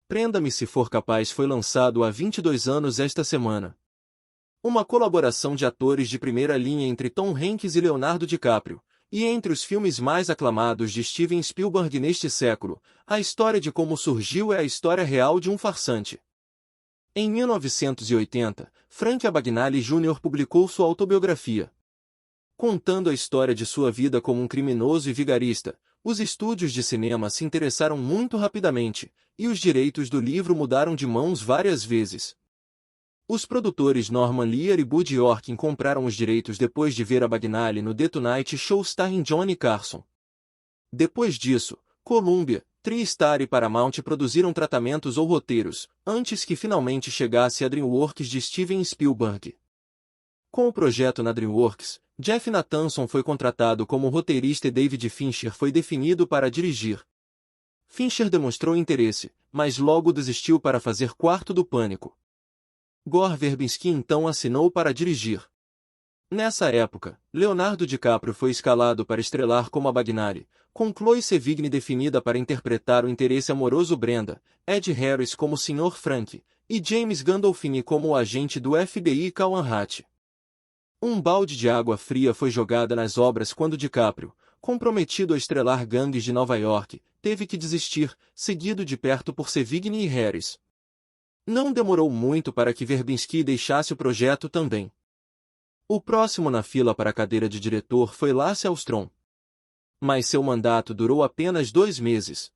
Prenda-me se for capaz foi lançado há 22 anos esta semana. Uma colaboração de atores de primeira linha entre Tom Hanks e Leonardo DiCaprio, e entre os filmes mais aclamados de Steven Spielberg neste século, a história de como surgiu é a história real de um farsante. Em 1980, Frank Abagnale Jr. publicou sua autobiografia. Contando a história de sua vida como um criminoso e vigarista, os estúdios de cinema se interessaram muito rapidamente, e os direitos do livro mudaram de mãos várias vezes. Os produtores Norman Lear e Bud Yorkin compraram os direitos depois de ver Abagnale no The Tonight Show starring Johnny Carson. Depois disso, Columbia, TriStar e Paramount produziram tratamentos ou roteiros, antes que finalmente chegasse a DreamWorks de Steven Spielberg. Com o projeto na DreamWorks, Jeff Nathanson foi contratado como roteirista e David Fincher foi definido para dirigir. Fincher demonstrou interesse, mas logo desistiu para fazer Quarto do Pânico. Gore Verbinski então assinou para dirigir. Nessa época, Leonardo DiCaprio foi escalado para estrelar como Abagnale, com Chloe Sevigny definida para interpretar o interesse amoroso Brenda, Ed Harris como Sr. Frank, e James Gandolfini como o agente do FBI Callan Hatch. Um balde de água fria foi jogada nas obras quando DiCaprio, comprometido a estrelar Gangues de Nova York, teve que desistir, seguido de perto por Sevigny e Harris. Não demorou muito para que Verbinski deixasse o projeto também. O próximo na fila para a cadeira de diretor foi Lasse Armstrong. Mas seu mandato durou apenas 2 meses.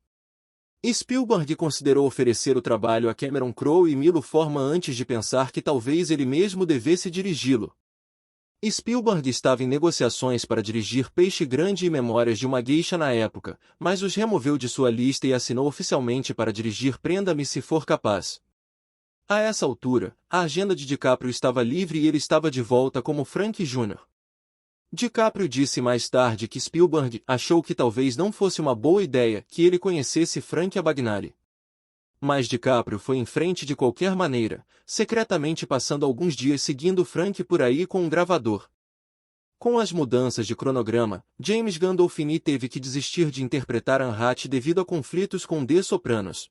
Spielberg considerou oferecer o trabalho a Cameron Crowe e Milo Forman antes de pensar que talvez ele mesmo devesse dirigi-lo. Spielberg estava em negociações para dirigir Peixe Grande e Memórias de uma Geisha na época, mas os removeu de sua lista e assinou oficialmente para dirigir Prenda-me se for capaz. A essa altura, a agenda de DiCaprio estava livre e ele estava de volta como Frank Jr. DiCaprio disse mais tarde que Spielberg achou que talvez não fosse uma boa ideia que ele conhecesse Frank Abagnale. Mas DiCaprio foi em frente de qualquer maneira, secretamente passando alguns dias seguindo Frank por aí com um gravador. Com as mudanças de cronograma, James Gandolfini teve que desistir de interpretar Anne Hatch devido a conflitos com The Sopranos.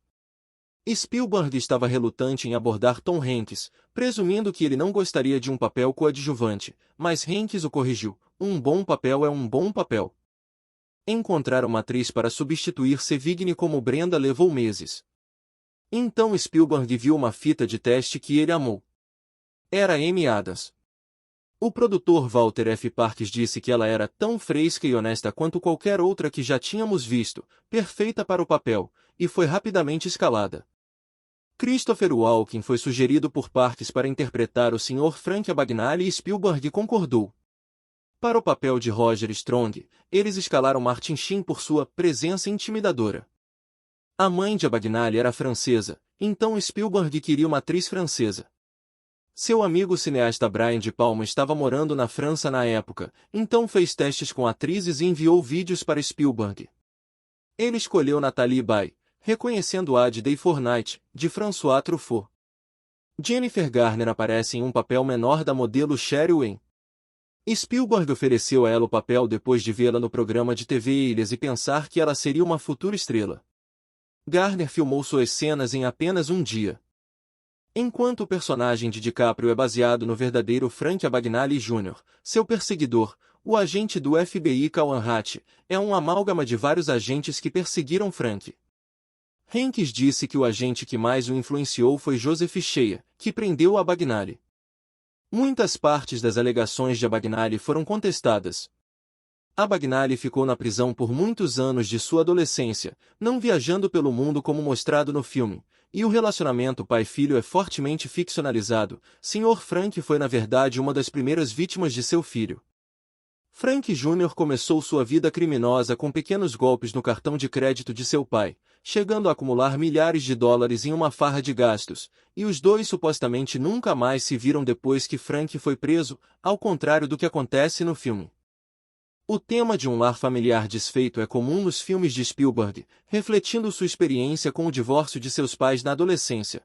Spielberg estava relutante em abordar Tom Hanks, presumindo que ele não gostaria de um papel coadjuvante, mas Hanks o corrigiu: um bom papel é um bom papel. Encontrar uma atriz para substituir Sevigny como Brenda levou meses. Então Spielberg viu uma fita de teste que ele amou. Era Amy Adams. O produtor Walter F. Parkes disse que ela era tão fresca e honesta quanto qualquer outra que já tínhamos visto, perfeita para o papel, e foi rapidamente escalada. Christopher Walken foi sugerido por Parkes para interpretar o Sr. Frank Abagnale e Spielberg concordou. Para o papel de Roger Strong, eles escalaram Martin Sheen por sua presença intimidadora. A mãe de Abagnale era francesa, então Spielberg queria uma atriz francesa. Seu amigo cineasta Brian De Palma estava morando na França na época, então fez testes com atrizes e enviou vídeos para Spielberg. Ele escolheu Nathalie Baye, reconhecendo-a de Day for Night, de François Truffaut. Jennifer Garner aparece em um papel menor da modelo Cheryl Wen. Spielberg ofereceu a ela o papel depois de vê-la no programa de TV Ilhas e pensar que ela seria uma futura estrela. Garner filmou suas cenas em apenas um dia. Enquanto o personagem de DiCaprio é baseado no verdadeiro Frank Abagnale Jr., seu perseguidor, o agente do FBI Callan Hatch, é um amálgama de vários agentes que perseguiram Frank. Hanks disse que o agente que mais o influenciou foi Joseph Shea, que prendeu Abagnale. Muitas partes das alegações de Abagnale foram contestadas. Abagnale ficou na prisão por muitos anos de sua adolescência, não viajando pelo mundo como mostrado no filme, e o relacionamento pai-filho é fortemente ficcionalizado. Sr. Frank foi na verdade uma das primeiras vítimas de seu filho. Frank Jr. começou sua vida criminosa com pequenos golpes no cartão de crédito de seu pai, chegando a acumular milhares de dólares em uma farra de gastos, e os dois supostamente nunca mais se viram depois que Frank foi preso, ao contrário do que acontece no filme. O tema de um lar familiar desfeito é comum nos filmes de Spielberg, refletindo sua experiência com o divórcio de seus pais na adolescência.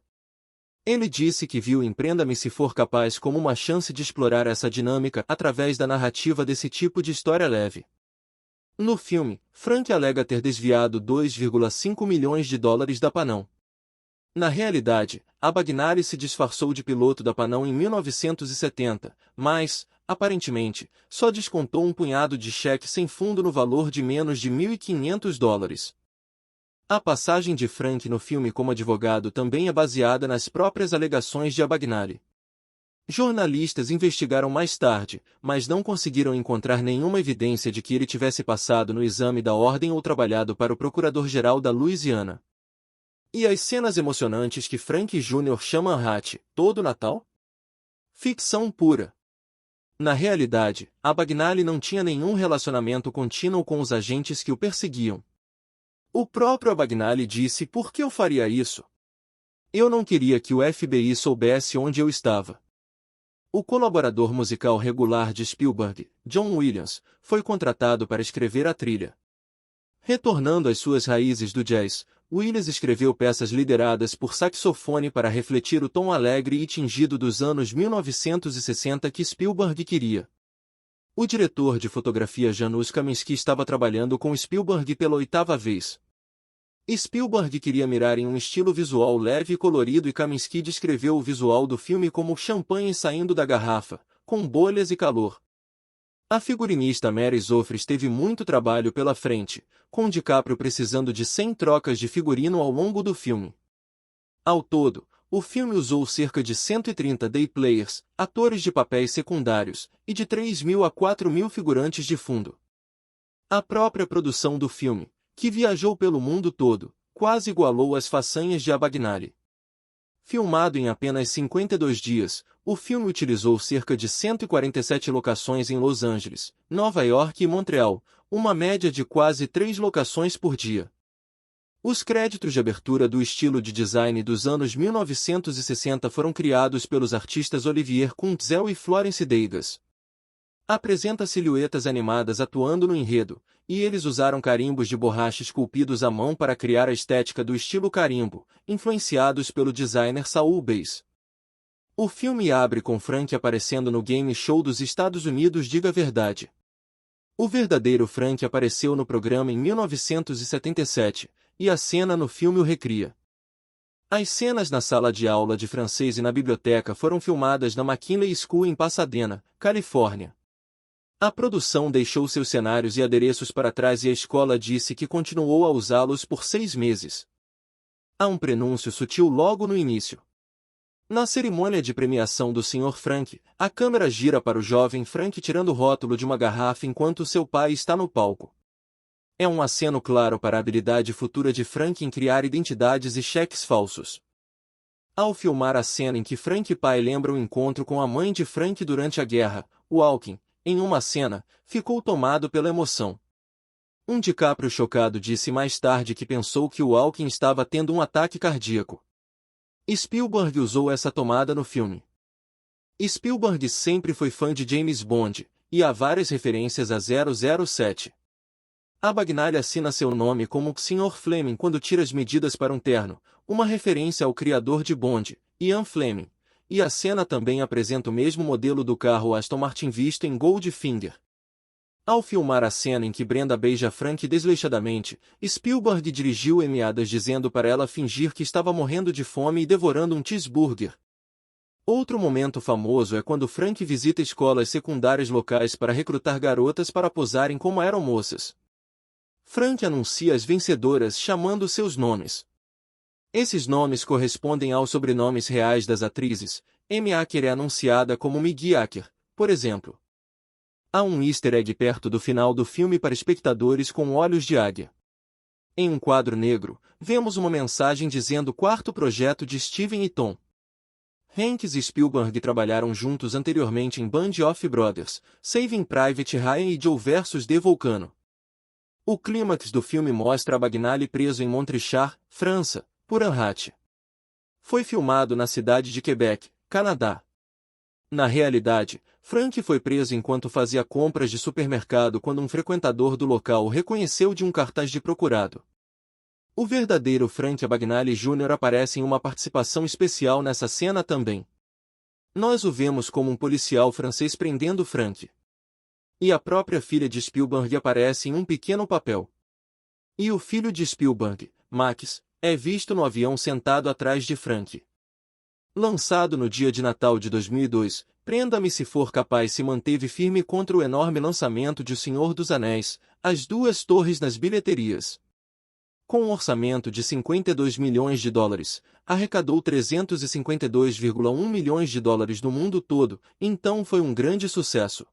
Ele disse que viu em Prenda-me se for capaz como uma chance de explorar essa dinâmica através da narrativa desse tipo de história leve. No filme, Frank alega ter desviado 2,5 milhões de dólares da Panem. Na realidade, Abagnale se disfarçou de piloto da Panam em 1970, mas, aparentemente, só descontou um punhado de cheques sem fundo no valor de menos de $1.500. A passagem de Frank no filme como advogado também é baseada nas próprias alegações de Abagnale. Jornalistas investigaram mais tarde, mas não conseguiram encontrar nenhuma evidência de que ele tivesse passado no exame da ordem ou trabalhado para o procurador-geral da Louisiana. E as cenas emocionantes que Frank Jr. chama Hattie, todo Natal? Ficção pura. Na realidade, Abagnale não tinha nenhum relacionamento contínuo com os agentes que o perseguiam. O próprio Abagnale disse: "Por que eu faria isso? Eu não queria que o FBI soubesse onde eu estava." O colaborador musical regular de Spielberg, John Williams, foi contratado para escrever a trilha. Retornando às suas raízes do jazz, Williams escreveu peças lideradas por saxofone para refletir o tom alegre e tingido dos anos 1960 que Spielberg queria. O diretor de fotografia Janusz Kaminski estava trabalhando com Spielberg pela 8ª vez. Spielberg queria mirar em um estilo visual leve e colorido e Kaminski descreveu o visual do filme como champanhe saindo da garrafa, com bolhas e calor. A figurinista Mary Zophres teve muito trabalho pela frente, com DiCaprio precisando de 100 trocas de figurino ao longo do filme. Ao todo, o filme usou cerca de 130 day players, atores de papéis secundários, e de 3.000 a 4.000 figurantes de fundo. A própria produção do filme, que viajou pelo mundo todo, quase igualou as façanhas de Abagnale. Filmado em apenas 52 dias, o filme utilizou cerca de 147 locações em Los Angeles, Nova York e Montreal, uma média de quase 3 locações por dia. Os créditos de abertura do estilo de design dos anos 1960 foram criados pelos artistas Olivier Kuntzel e Florence Deigas. Apresenta silhuetas animadas atuando no enredo, e eles usaram carimbos de borracha esculpidos à mão para criar a estética do estilo carimbo, influenciados pelo designer Saul Bass. O filme abre com Frank aparecendo no game show dos Estados Unidos Diga a Verdade. O verdadeiro Frank apareceu no programa em 1977, e a cena no filme o recria. As cenas na sala de aula de francês e na biblioteca foram filmadas na McKinley School em Pasadena, Califórnia. A produção deixou seus cenários e adereços para trás e a escola disse que continuou a usá-los por 6 meses. Há um prenúncio sutil logo no início. Na cerimônia de premiação do Sr. Frank, a câmera gira para o jovem Frank tirando o rótulo de uma garrafa enquanto seu pai está no palco. É um aceno claro para a habilidade futura de Frank em criar identidades e cheques falsos. Ao filmar a cena em que Frank pai lembra o encontro com a mãe de Frank durante a guerra, Walken, em uma cena, ficou tomado pela emoção. Um DiCaprio chocado disse mais tarde que pensou que o Walken estava tendo um ataque cardíaco. Spielberg usou essa tomada no filme. Spielberg sempre foi fã de James Bond, e há várias referências a 007. Abagnale assina seu nome como Sr. Fleming quando tira as medidas para um terno, uma referência ao criador de Bond, Ian Fleming. E a cena também apresenta o mesmo modelo do carro Aston Martin visto em Goldfinger. Ao filmar a cena em que Brenda beija Frank desleixadamente, Spielberg dirigiu meadas dizendo para ela fingir que estava morrendo de fome e devorando um cheeseburger. Outro momento famoso é quando Frank visita escolas secundárias locais para recrutar garotas para posarem como aeromoças. Frank anuncia as vencedoras chamando seus nomes. Esses nomes correspondem aos sobrenomes reais das atrizes. Amy Acker é anunciada como Maggie Acker, por exemplo. Há um easter egg perto do final do filme para espectadores com olhos de águia. Em um quadro negro, vemos uma mensagem dizendo quarto projeto de Steven e Tom. Hanks e Spielberg trabalharam juntos anteriormente em Band of Brothers, Saving Private Ryan e Joe vs. The Volcano. O clímax do filme mostra Abagnale preso em Montrichard, França, por Hattie. Foi filmado na cidade de Quebec, Canadá. Na realidade, Frank foi preso enquanto fazia compras de supermercado quando um frequentador do local o reconheceu de um cartaz de procurado. O verdadeiro Frank Abagnale Jr. aparece em uma participação especial nessa cena também. Nós o vemos como um policial francês prendendo Frank. E a própria filha de Spielberg aparece em um pequeno papel. E o filho de Spielberg, Max, É visto no avião sentado atrás de Frank. Lançado no dia de Natal de 2002, Prenda-me se for capaz se manteve firme contra o enorme lançamento de O Senhor dos Anéis, As Duas Torres nas bilheterias. Com um orçamento de 52 milhões de dólares, arrecadou 352,1 milhões de dólares no mundo todo, então foi um grande sucesso.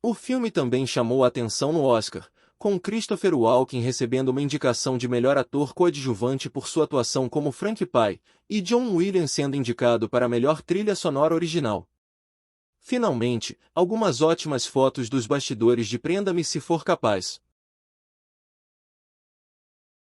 O filme também chamou a atenção no Oscar, com Christopher Walken recebendo uma indicação de melhor ator coadjuvante por sua atuação como Frank Pie, e John Williams sendo indicado para a melhor trilha sonora original. Finalmente, algumas ótimas fotos dos bastidores de Prenda-me se for capaz.